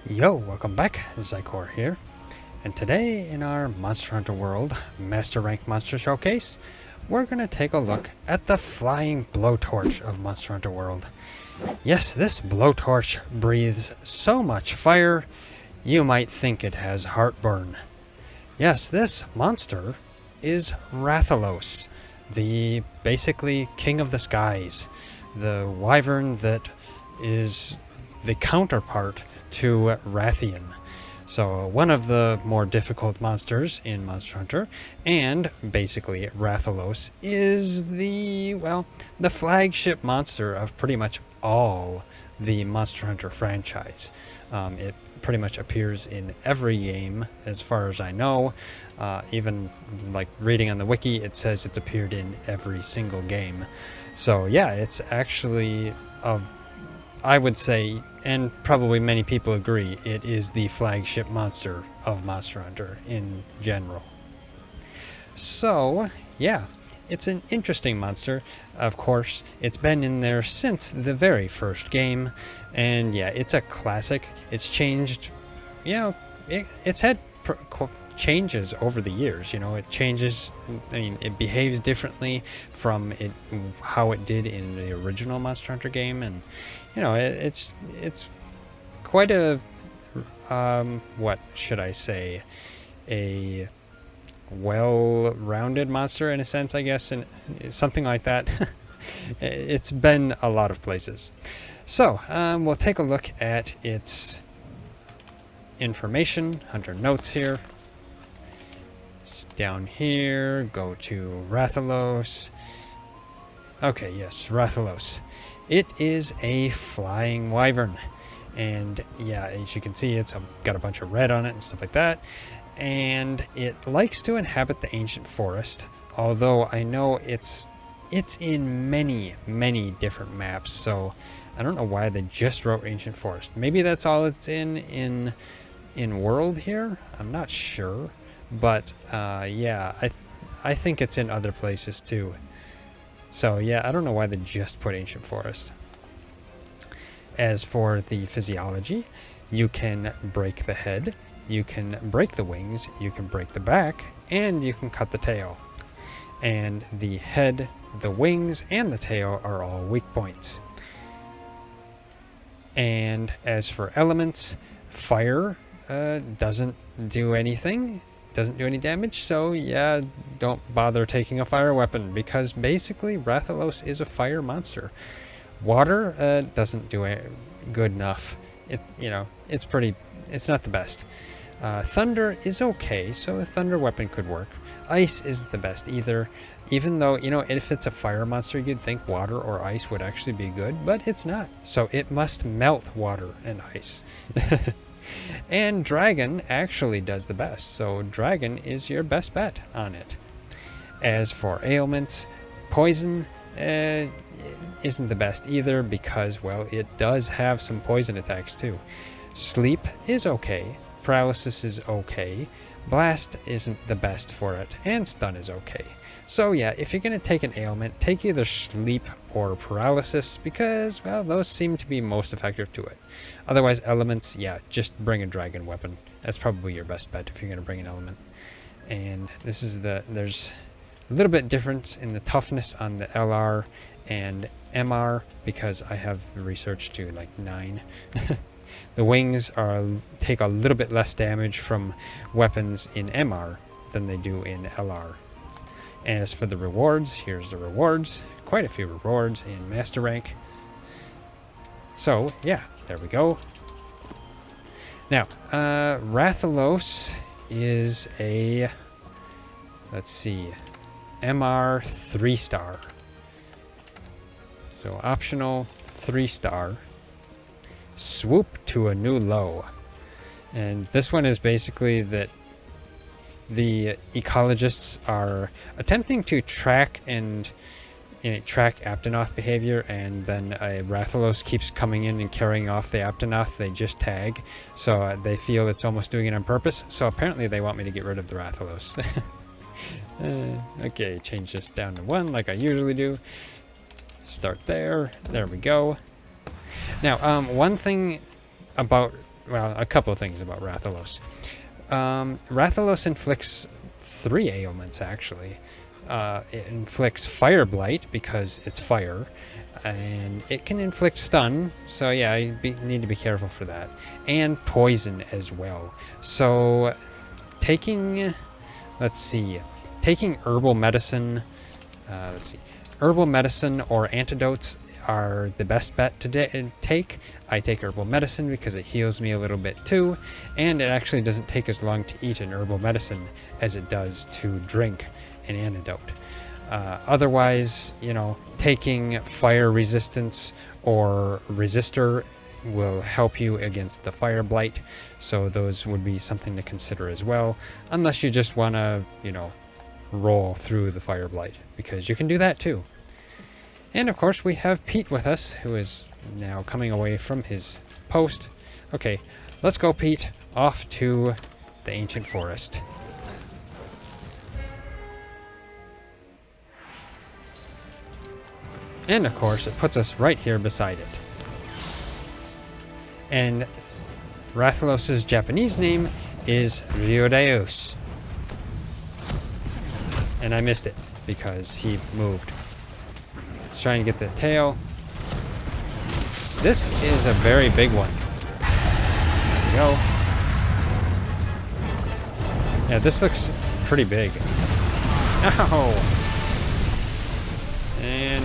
Yo, welcome back, Zykor here, and today in our Monster Hunter World Master Rank Monster Showcase, we're going to take a look at the flying blowtorch of Monster Hunter World. Yes, this blowtorch breathes so much fire, you might think it has heartburn. Yes, this monster is Rathalos, the basically king of the skies, the wyvern that is the counterpart to Rathian. So one of the more difficult monsters in Monster Hunter, and basically Rathalos is the flagship monster of pretty much all the Monster Hunter franchise. It pretty much appears in every game, as far as I know. Even like reading on the wiki, it says it's appeared in every single game. So yeah, it's actually I would say, and probably many people agree, it is the flagship monster of Monster Hunter in general. So, yeah, it's an interesting monster. Of course, it's been in there since the very first game, and yeah, it's a classic. It's changed, it's had changes over the years. It changes. I mean, it behaves differently from how it did in the original Monster Hunter game, and it's quite a what should I say, a well-rounded monster in a sense, I guess, and something like that. It's been a lot of places. So we'll take a look at its information under notes here. Down here, go to Rathalos. Okay, yes, Rathalos. It is a flying wyvern, and yeah, as you can see, it's got a bunch of red on it and stuff like that, and it likes to inhabit the ancient forest, although I know it's in many different maps, so I don't know why they just wrote ancient forest. Maybe that's all it's in world here, I'm not sure, but yeah, I think it's in other places too. So yeah, I don't know why they just put ancient forest. As for the physiology, you can break the head, you can break the wings, you can break the back, and you can cut the tail. And the head, the wings, and the tail are all weak points. And as for elements, fire doesn't do anything. Doesn't do any damage, so yeah, don't bother taking a fire weapon, because basically Rathalos is a fire monster. Water doesn't do it good enough. It's not the best. Thunder is okay, so a thunder weapon could work. Ice isn't the best either, even though, if it's a fire monster, you'd think water or ice would actually be good, but it's not. So it must melt water and ice. And dragon actually does the best, so dragon is your best bet on it. As for ailments, poison isn't the best either, because, well, it does have some poison attacks too. Sleep is okay, paralysis is okay, blast isn't the best for it, and stun is okay. So yeah, if you're going to take an ailment, take either sleep or paralysis, because, well, those seem to be most effective to it. Otherwise, elements, yeah, just bring a dragon weapon. That's probably your best bet if you're going to bring an element. And this is there's a little bit difference in the toughness on the LR and MR, because I have researched to like 9. The wings take a little bit less damage from weapons in MR than they do in LR. As for the rewards, here's the rewards. Quite a few rewards in Master Rank. So, yeah, there we go. Now, Rathalos is a, let's see, MR 3-star. So, optional 3-star. Swoop to a new low. And this one is basically that the ecologists are attempting to track Aptonoth behavior, and then a Rathalos keeps coming in and carrying off the Aptonoth they just tag, so they feel it's almost doing it on purpose, so apparently they want me to get rid of the Rathalos. Okay, change this down to 1 like I usually do. Start there we go. Now, one thing about well, a couple of things about Rathalos. Rathalos inflicts 3 ailments, actually. It inflicts Fire Blight because it's fire, and it can inflict stun, so yeah, you need to be careful for that. And poison as well. So taking, taking herbal medicine, herbal medicine or antidotes are the best bet to take. I take herbal medicine because it heals me a little bit too, and it actually doesn't take as long to eat an herbal medicine as it does to drink an antidote. Otherwise, taking fire resistance or resistor will help you against the fire blight, so those would be something to consider as well, unless you just want to, roll through the fire blight, because you can do that too. And of course we have Pete with us, who is now coming away from his post. Okay, let's go, Pete, off to the ancient forest. And of course, it puts us right here beside it. And Rathalos' Japanese name is Rathalos. And I missed it because he moved. Let's try and get the tail. This is a very big one. There we go. Yeah, this looks pretty big. Ow! And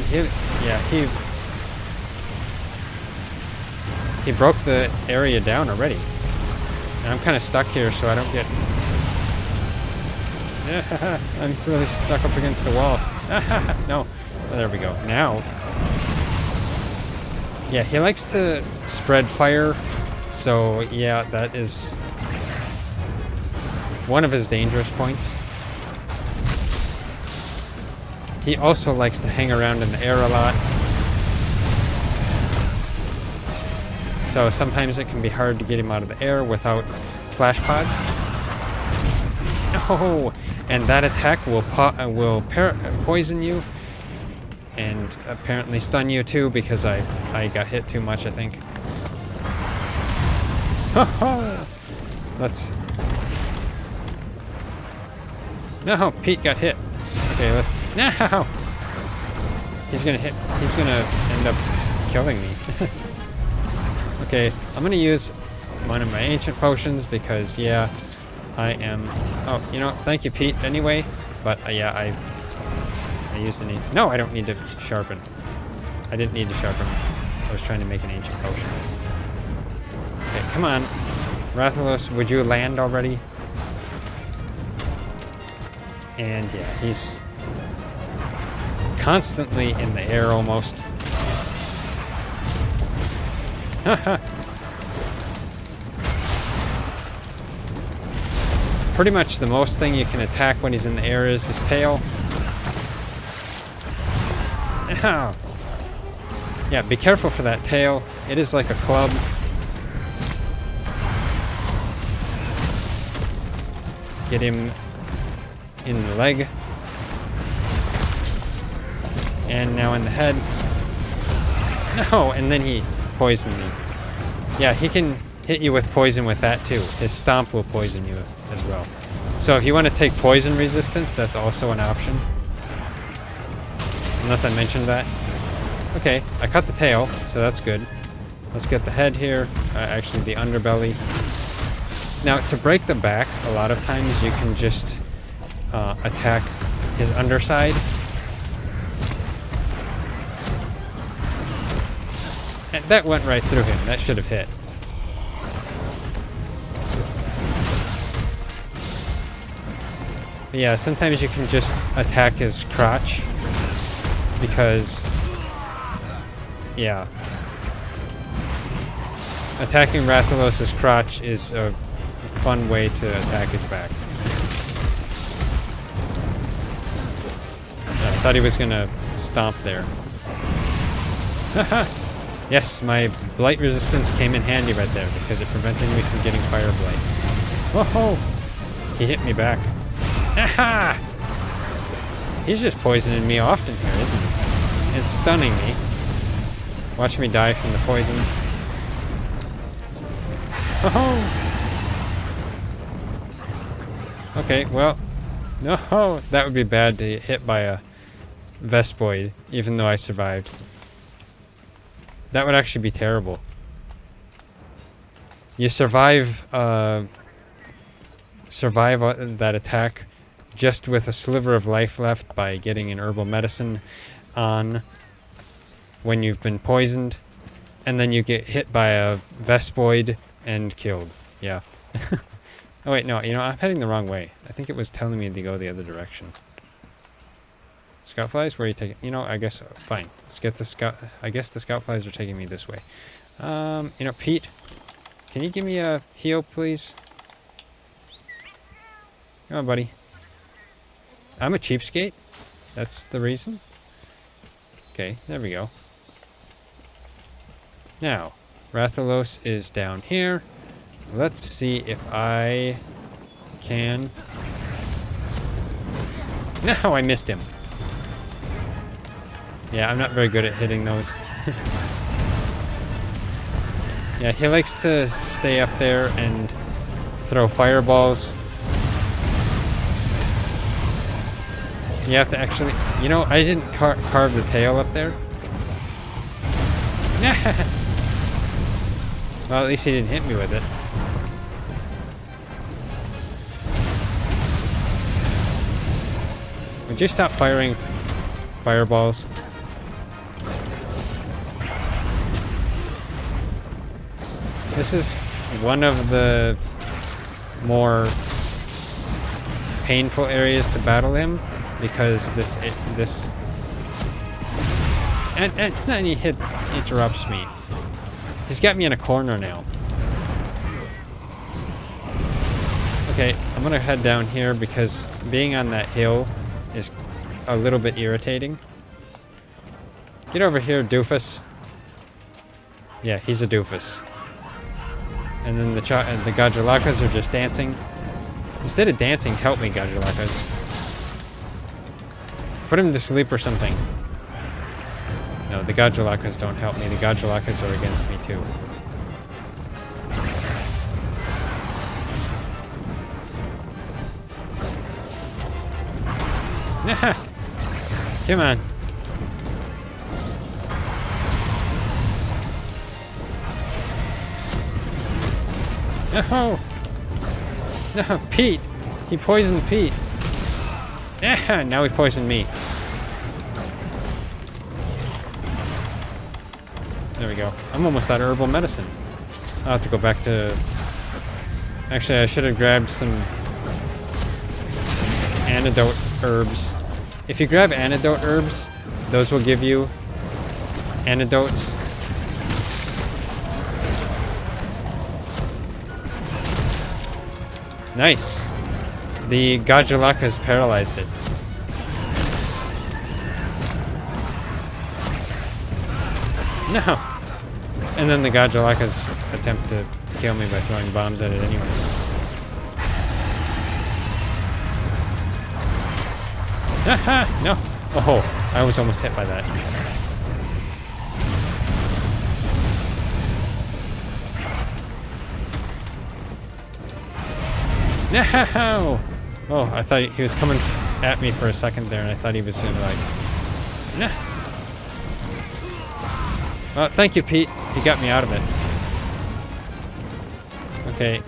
he broke the area down already. And I'm kind of stuck here, so I don't get... I'm really stuck up against the wall. No. Oh, there we go. Now. Yeah, he likes to spread fire. So, yeah, that is one of his dangerous points. He also likes to hang around in the air a lot. So sometimes it can be hard to get him out of the air without flash pods. Oh! And that attack will poison you. And apparently stun you too, because I got hit too much, I think. Let's... No, Pete got hit. Okay, let's... No! He's gonna end up killing me. Okay, I'm gonna use one of my ancient potions because, yeah, I am... Oh, thank you, Pete, anyway. But, yeah, I used an... No, I don't need to sharpen. I didn't need to sharpen. I was trying to make an ancient potion. Okay, come on. Rathalos, would you land already? And, yeah, he's constantly in the air almost. Pretty much the most thing you can attack when he's in the air is his tail. Ow. Yeah, be careful for that tail. It is like a club. Get him in the leg. And now in the head. No, and then he poisoned me. Yeah, he can hit you with poison with that too. His stomp will poison you as well. So if you want to take poison resistance, that's also an option. Unless I mentioned that. Okay, I cut the tail, so that's good. Let's get the head here. Actually, the underbelly. Now, to break the back, a lot of times you can just attack his underside. And that went right through him. That should have hit. But yeah, sometimes you can just attack his crotch. Because, yeah. Attacking Rathalos' crotch is a fun way to attack his back. I thought he was gonna stomp there. Yes, my blight resistance came in handy right there because it prevented me from getting fire blight. Whoa! He hit me back. Aha! He's just poisoning me often here, isn't he? It's stunning me. Watch me die from the poison. Oh! Okay, well, no, that would be bad to get hit by a Vespoid, even though I survived. That would actually be terrible. You survive that attack just with a sliver of life left by getting an herbal medicine on when you've been poisoned, and then you get hit by a Vespoid and killed. Yeah. Oh wait, no, you know, I'm heading the wrong way. I think it was telling me to go the other direction. Scout flies? Where are you taking? You know, I guess, fine. Let's get the scout. I guess the scout flies are taking me this way. You know, Pete, can you give me a heal, please? Come on, buddy. I'm a cheapskate. That's the reason. Okay, there we go. Now, Rathalos is down here. Let's see if I can... No, I missed him. Yeah, I'm not very good at hitting those. Yeah, he likes to stay up there and throw fireballs. You have to actually... You know, I didn't carve the tail up there. Well, at least he didn't hit me with it. Would you stop firing fireballs? This is one of the more painful areas to battle him because and then he interrupts me. He's got me in a corner now. Okay, I'm gonna head down here because being on that hill is a little bit irritating. Get over here, doofus. Yeah, he's a doofus. And then the Gajalakas are just dancing. Instead of dancing, help me, Gajalakas. Put him to sleep or something. No, the Gajalakas don't help me. The Gajalakas are against me too. Come on. No! No, Pete! He poisoned Pete. Now he poisoned me. There we go. I'm almost out of herbal medicine. I'll have to go back to... Actually, I should have grabbed some antidote herbs. If you grab antidote herbs, those will give you antidotes. Nice. The Gajalakas paralyzed it. No! And then the Gajalakas attempt to kill me by throwing bombs at it anyway. Haha! No! Oh, I was almost hit by that. No! Oh, I thought he was coming at me for a second there, and I thought he was gonna like... Nah. Well, thank you, Pete. He got me out of it. Okay,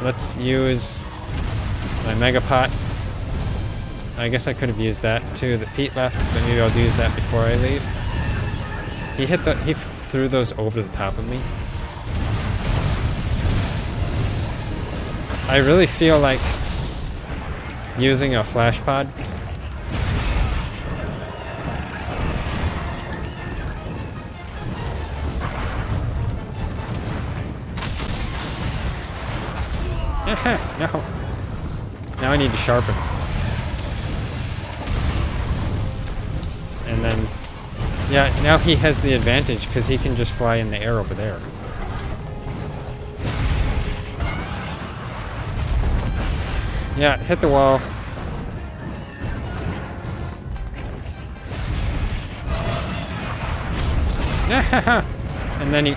let's use my Mega Pot. I guess I could have used that too. The Pete left, but maybe I'll use that before I leave. He threw those over the top of me. I really feel like using a flash pod. No. Now I need to sharpen. And then, yeah, now he has the advantage because he can just fly in the air over there. Yeah, hit the wall. And then he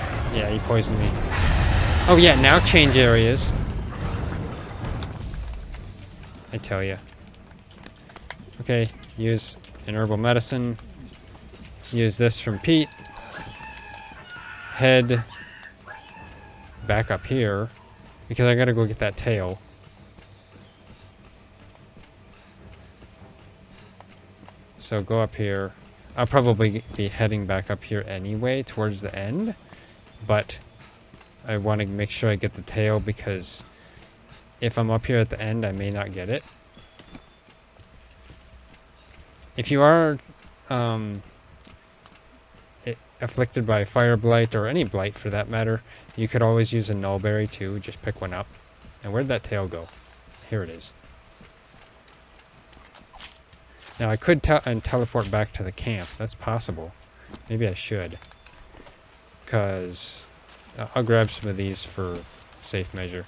poisoned me. Oh yeah, now change areas. I tell you. Okay, use an herbal medicine. Use this from Pete. Head back up here because I gotta go get that tail. So go up here. I'll probably be heading back up here anyway towards the end, but I want to make sure I get the tail because if I'm up here at the end, I may not get it. If you are afflicted by fire blight or any blight for that matter, you could always use a nullberry too. Just pick one up. And where'd that tail go? Here it is. Now I could teleport back to the camp. That's possible. Maybe I should. Because I'll grab some of these for safe measure.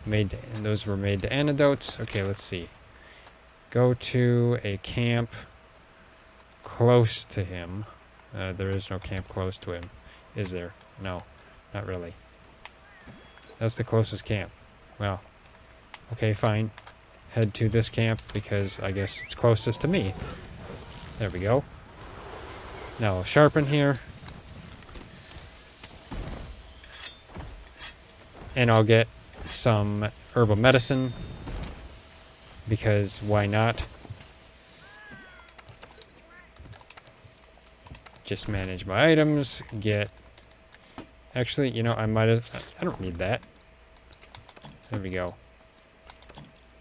And those were made to antidotes. Okay, let's see. Go to a camp close to him. There is no camp close to him. Is there? No, not really. That's the closest camp. Well, okay, fine. Head to this camp because I guess it's closest to me. There we go. Now I'll sharpen here. And I'll get some herbal medicine because why not? Just manage my items, get... Actually, you know, I don't need that. There we go.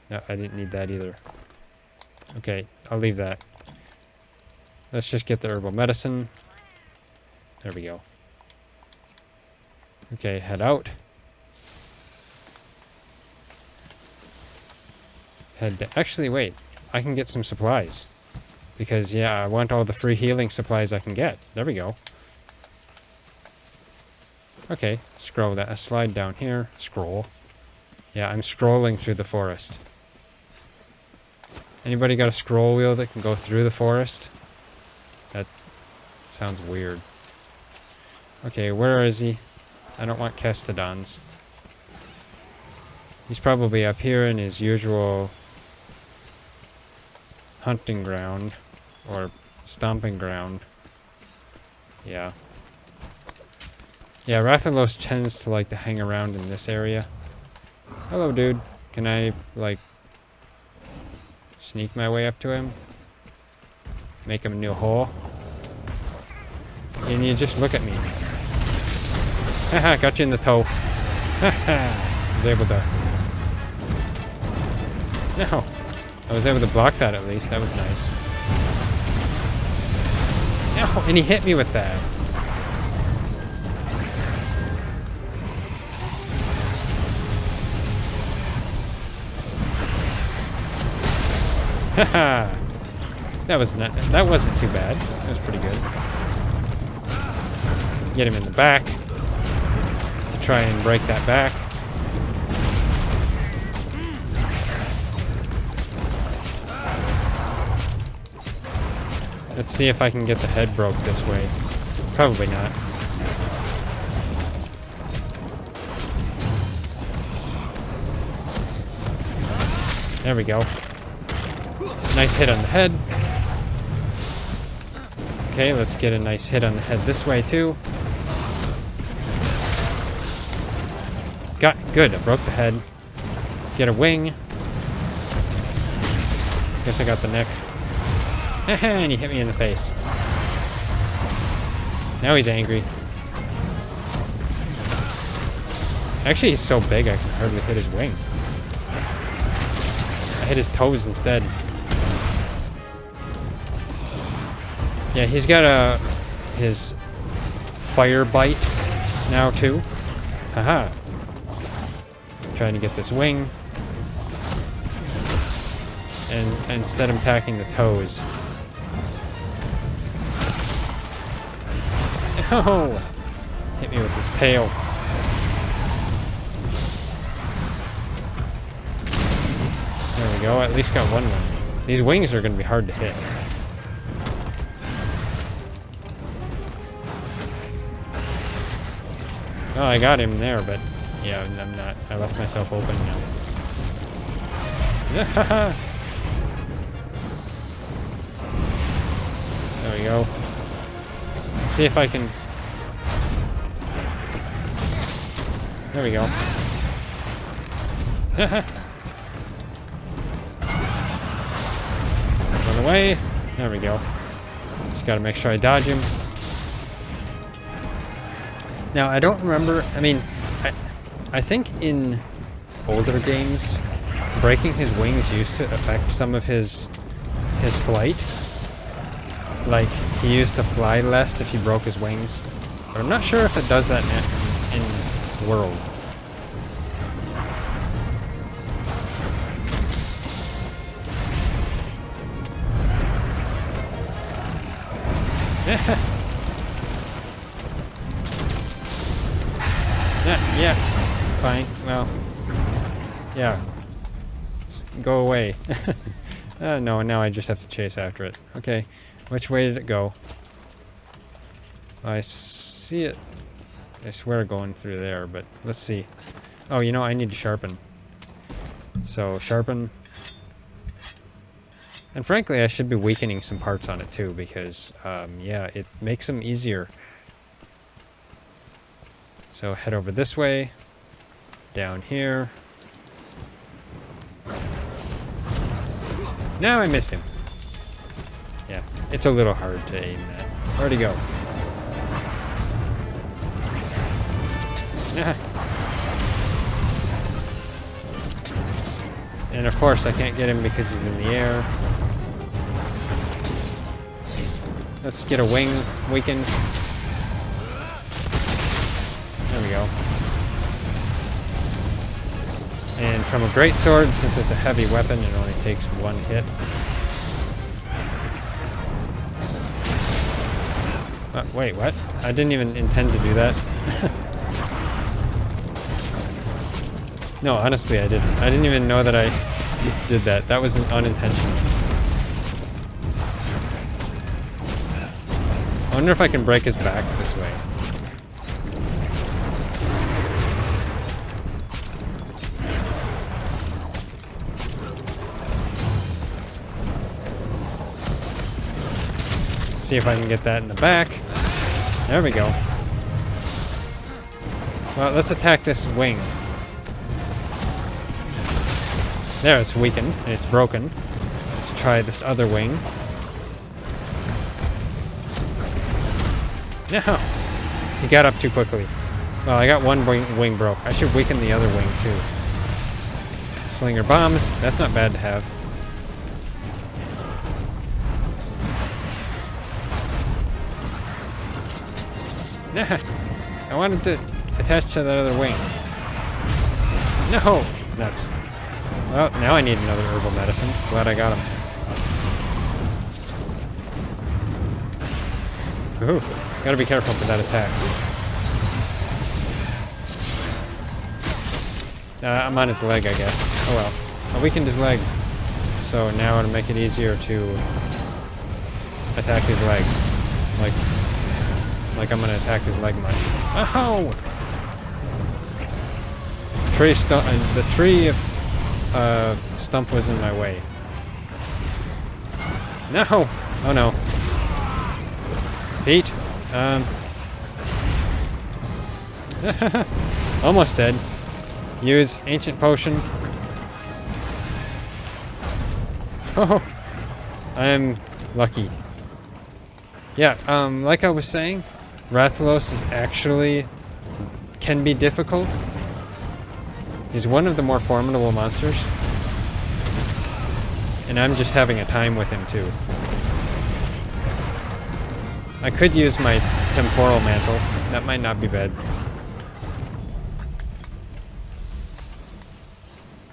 No, I didn't need that either. Okay, I'll leave that. Let's just get the herbal medicine. There we go. Okay, head out. Actually, wait. I can get some supplies. Because, yeah, I want all the free healing supplies I can get. There we go. Okay, slide down here. Scroll. Yeah, I'm scrolling through the forest. Anybody got a scroll wheel that can go through the forest? That sounds weird. Okay, where is he? I don't want Kestodons. He's probably up here in his usual hunting ground. Or stomping ground. Yeah. Yeah, Rathalos tends to like to hang around in this area. Hello, dude. Can I, like, sneak my way up to him? Make him a new hole? And you just look at me. Haha, got you in the toe. Haha. Was able to... No. I was able to block that at least. That was nice. No, and he hit me with that. Haha. That wasn't too bad. That was pretty good. Get him in the back to try and break that back. Let's see if I can get the head broke this way. Probably not. There we go. Nice hit on the head. Okay, let's get a nice hit on the head this way too. Good, I broke the head. Get a wing. Guess I got the neck. And he hit me in the face. Now he's angry. Actually, he's so big I can hardly hit his wing. I hit his toes instead. Yeah, he's got his fire bite now too. Haha. Trying to get this wing. And instead I'm attacking the toes. Oh! Hit me with his tail. There we go, at least got one wing. These wings are going to be hard to hit. Oh, I got him there, but Yeah, I'm not. I left myself open now. Yeah. There we go. Let's see if I can. There we go. Run away. There we go. Just gotta make sure I dodge him. Now, I don't remember. I mean, I think in older games, breaking his wings used to affect some of his flight. Like, he used to fly less if he broke his wings. But I'm not sure if it does that in World. Yeah, fine. Well, yeah. Just go away. No, now I just have to chase after it. Okay, which way did it go? I see it. I swear going through there, but let's see. Oh, you know, I need to sharpen. So, sharpen. And frankly, I should be weakening some parts on it too, because, yeah, it makes them easier. So head over this way, down here. Now I missed him. Yeah, it's a little hard to aim at. Where'd he go? And of course I can't get him because he's in the air. Let's get a wing weakened. There we go. And from a greatsword, since it's a heavy weapon, it only takes one hit. Wait, what? I didn't even intend to do that. No, honestly, I didn't. I didn't even know that I did that. That was unintentional. I wonder if I can break his back this way. See if I can get that in the back. There we go. Well, let's attack this wing. There, it's weakened. It's broken. Let's try this other wing. No! He got up too quickly. Well, I got one wing broke. I should weaken the other wing, too. Slinger bombs. That's not bad to have. Nah! I wanted to attach to that other wing. No! Nuts. Well, now I need another herbal medicine. Glad I got him. Ooh, gotta be careful with that attack. I'm on his leg, I guess. Oh well. I weakened his leg. So now it'll make it easier to attack his leg. Like I'm gonna attack his leg much. Oh! The tree stump was in my way. No! Oh no. Pete? Almost dead. Use ancient potion. Oh! I'm lucky. Yeah, like I was saying, Rathalos is actually can be difficult. He's one of the more formidable monsters. And I'm just having a time with him too. I could use my temporal mantle. That might not be bad.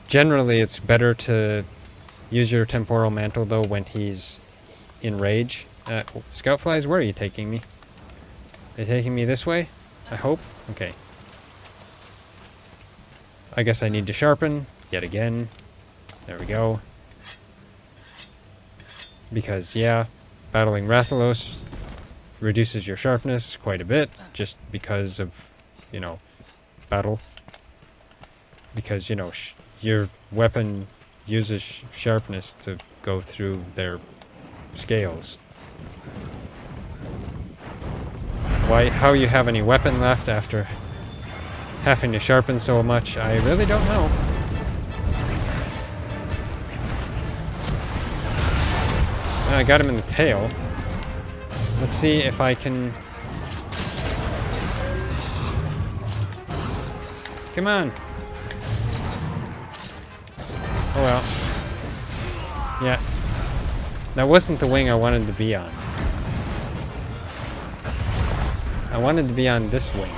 Generally, it's better to use your temporal mantle though when he's in rage. Scout flies, where are you taking me? Are you taking me this way? I hope? Okay. I guess I need to sharpen yet again. There we go. Because, yeah, battling Rathalos reduces your sharpness quite a bit, just because of, you know, battle. because, you know, your weapon uses sharpness to go through their scales. How you have any weapon left after having to sharpen so much, I really don't know. I got him in the tail. Let's see if I can... Come on. Oh well. Yeah. That wasn't the wing I wanted to be on. I wanted to be on this wing.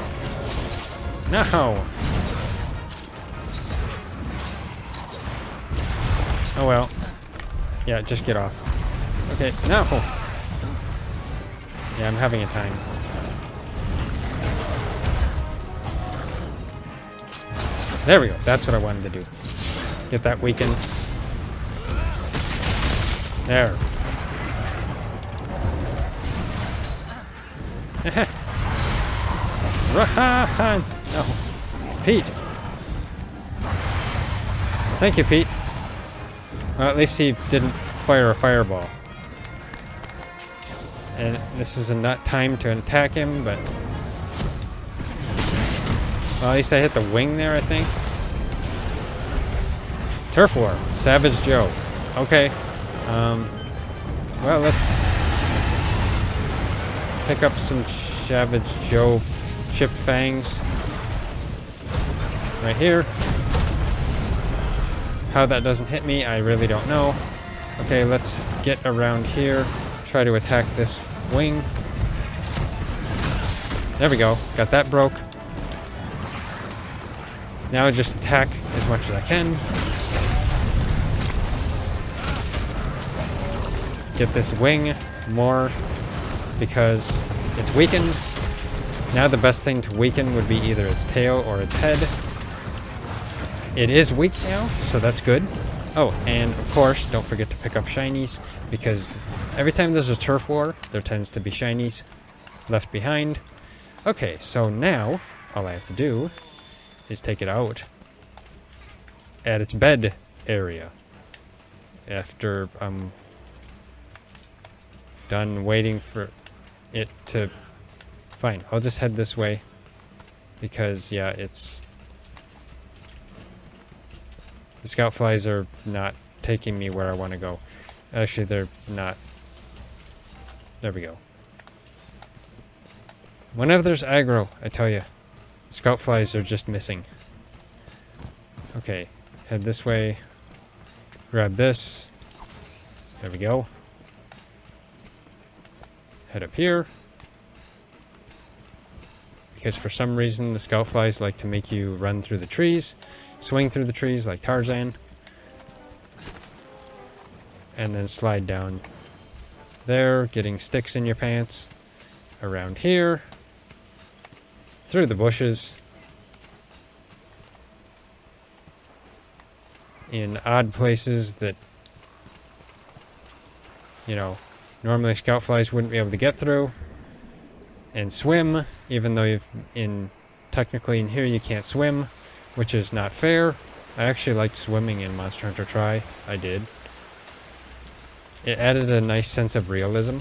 No! Oh well. Yeah, just get off. Okay, no! Yeah, I'm having a time. There we go. That's what I wanted to do. Get that weakened. There. Run! No. Pete! Thank you, Pete. Well, at least he didn't fire a fireball. And this is not time to attack him, but... Well, at least I hit the wing there, I think. Turf War. Savage Joe. Okay. Well, let's... pick up some Savage Joe chipped fangs. Right here. How that doesn't hit me, I really don't know. Okay, let's get around here. Try to attack this wing. There we go. Got that broke. Now just attack as much as I can. Get this wing more because it's weakened. Now the best thing to weaken would be either its tail or its head. It is weak now, so that's good. Oh, and of course, don't forget to pick up shinies, because every time there's a turf war, there tends to be shinies left behind. Okay, so now, all I have to do is take it out at its bed area. After I'm done waiting for it to... Fine, I'll just head this way, because, yeah, it's... The scout flies are not taking me where I want to go. Actually, they're not. There we go. Whenever there's aggro, I tell you, scout flies are just missing. Okay, head this way. Grab this. There we go. Head up here. Because for some reason, the scout flies like to make you run through the trees. Swing through the trees like Tarzan. And then slide down there, getting sticks in your pants. Around here. Through the bushes. In odd places that, you know, normally scout flies wouldn't be able to get through. And swim, even though technically in here you can't swim. Which is not fair. I actually liked swimming in Monster Hunter Tri. I did. It added a nice sense of realism.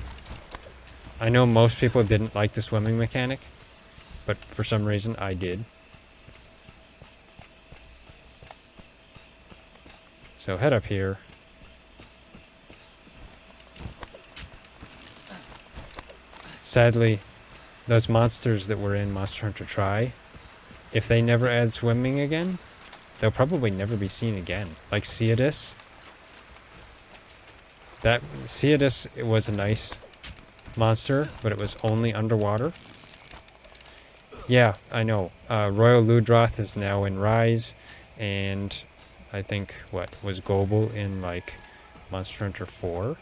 I know most people didn't like the swimming mechanic, but for some reason I did. So head up here. Sadly, those monsters that were in Monster Hunter Tri, if they never add swimming again, they'll probably never be seen again. Like Ceodus. Ceodus, it was a nice monster, but it was only underwater. Yeah, I know. Royal Ludroth is now in Rise, and I think, was Gobel in, like, Monster Hunter 4?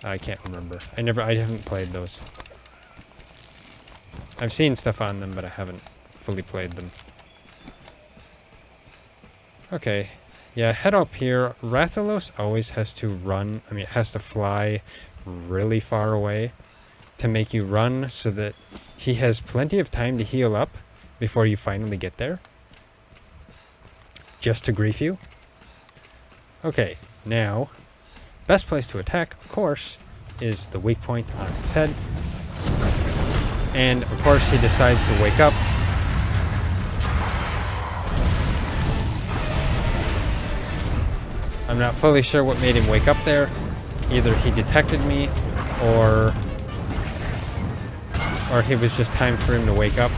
I can't remember. I haven't played those. I've seen stuff on them, but I haven't fully played them. Okay, yeah, head up here. Rathalos always has to run, it has to fly really far away to make you run so that he has plenty of time to heal up before you finally get there. just to grief you. Okay, now, best place to attack, of course, is the weak point on his head. And, of course, he decides to wake up. I'm not fully sure what made him wake up there. Either he detected me, or he was just time for him to wake up.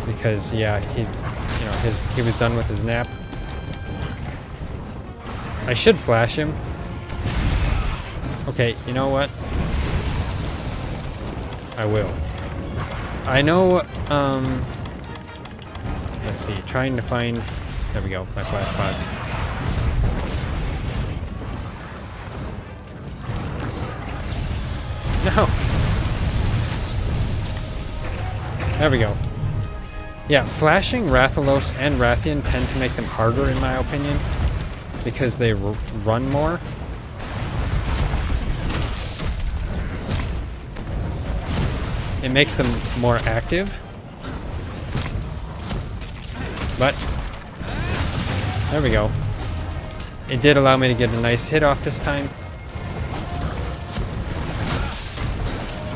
Because, yeah, he was done with his nap. I should flash him. Okay, you know what? I will. I know, let's see, trying to find, there we go, my flash pods. No! There we go. Yeah, flashing Rathalos and Rathian tend to make them harder in my opinion, because they run more. It makes them more active. But, there we go. It did allow me to get a nice hit off this time.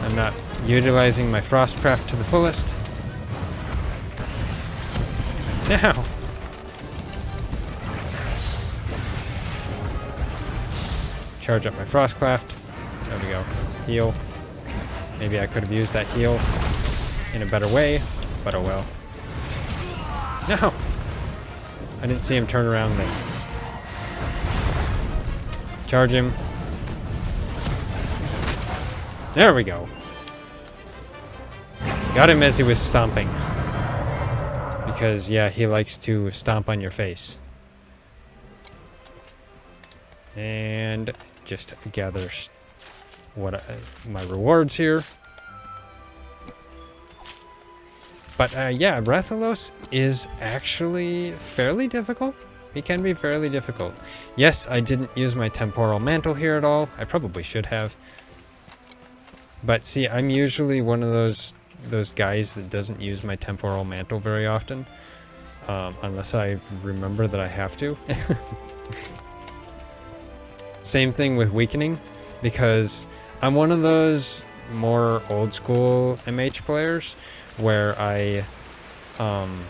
I'm not utilizing my Frostcraft to the fullest. Now! Charge up my Frostcraft. There we go. Heal. Maybe I could have used that heal in a better way, but oh well. No! I didn't see him turn around then. Charge him. There we go. Got him as he was stomping. Because, yeah, he likes to stomp on your face. And just gather my rewards here. But yeah, Rathalos is actually fairly difficult. He can be fairly difficult. Yes, I didn't use my temporal mantle here at all. I probably should have. But see, I'm usually one of those guys that doesn't use my temporal mantle very often. Unless I remember that I have to. Same thing with weakening, because I'm one of those more old school MH players where I'm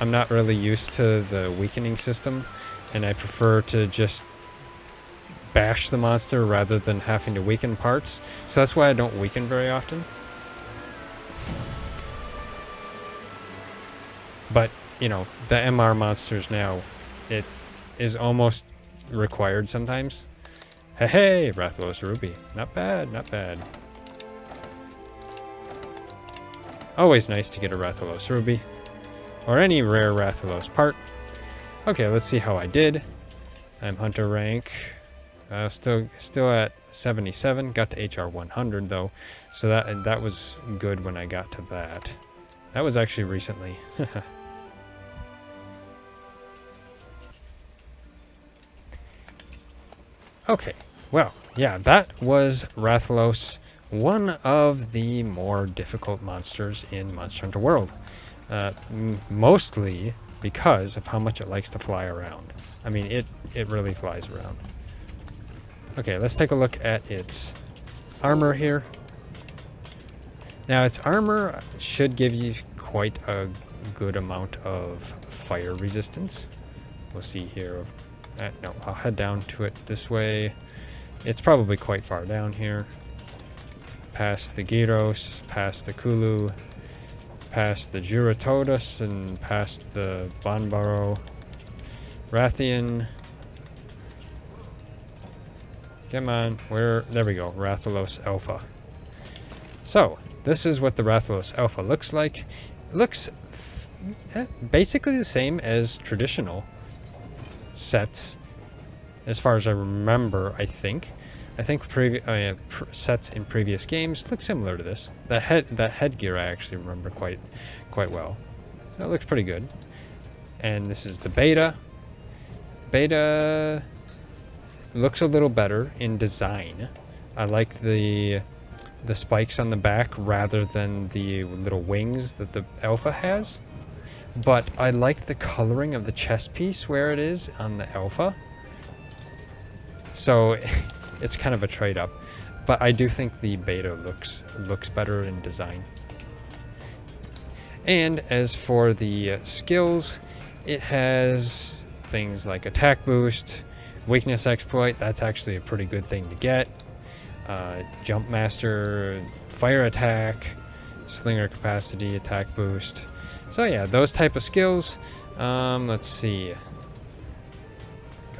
not really used to the weakening system, and I prefer to just bash the monster rather than having to weaken parts. So that's why I don't weaken very often. But, you know, the MR monsters now, it is almost required sometimes. Hey, Rathalos Ruby. Not bad, not bad. Always nice to get a Rathalos Ruby. Or any rare Rathalos part. Okay, let's see how I did. I'm Hunter rank. Still at 77. Got to HR 100 though. So that was good when I got to that. That was actually recently. Okay, well, yeah, that was Rathalos, one of the more difficult monsters in Monster Hunter World. Mostly because of how much it likes to fly around. I mean, it really flies around. Okay, let's take a look at its armor here. Now, its armor should give you quite a good amount of fire resistance. We'll see here. No, I'll head down to it this way. It's probably quite far down here. Past the Gyros, past the Kulu, past the Juratotus, and past the Banbaro. Rathian. Come on, there we go, Rathalos Alpha. So, this is what the Rathalos Alpha looks like. It looks basically the same as traditional sets, as far as I remember. I think sets in previous games look similar to this. That headgear I actually remember quite well. So it looks pretty good. And this is the beta. Beta looks a little better in design. I like the spikes on the back rather than the little wings that the alpha has. but I like the coloring of the chest piece where it is on the alpha. So it's kind of a trade-up, but I do think the beta looks better in design. And as for the skills, it has things like attack boost, weakness exploit. That's actually a pretty good thing to get. Jump master, fire attack, slinger capacity, attack boost. So yeah, those type of skills. Let's see.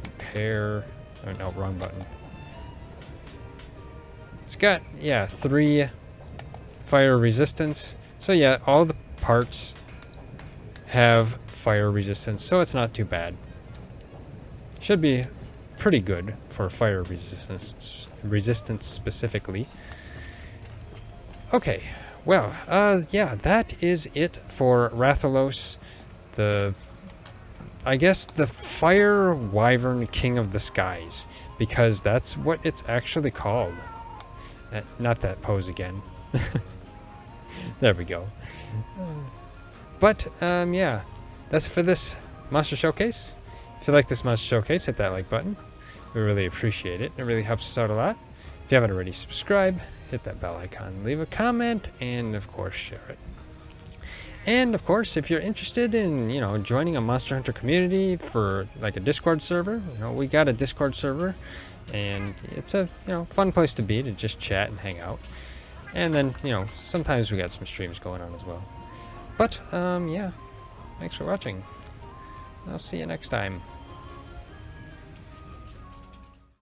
Compare. Oh no, wrong button. It's got, yeah, 3 fire resistance. So yeah, all the parts have fire resistance, so it's not too bad. Should be pretty good for fire resistance specifically. Okay, well, yeah, that is it for Rathalos, I guess the Fire Wyvern King of the Skies, because that's what it's actually called. Not that pose again. There we go. But, yeah, that's it for this Monster Showcase. If you like this Monster Showcase, hit that like button. We really appreciate it. It really helps us out a lot. If you haven't already, subscribe, hit that bell icon, leave a comment, and, of course, share it. And, of course, if you're interested in, joining a Monster Hunter community for, like, a Discord server, we got a Discord server, and it's a, fun place to be, to just chat and hang out. And then, sometimes we got some streams going on as well. But, yeah, thanks for watching. I'll see you next time.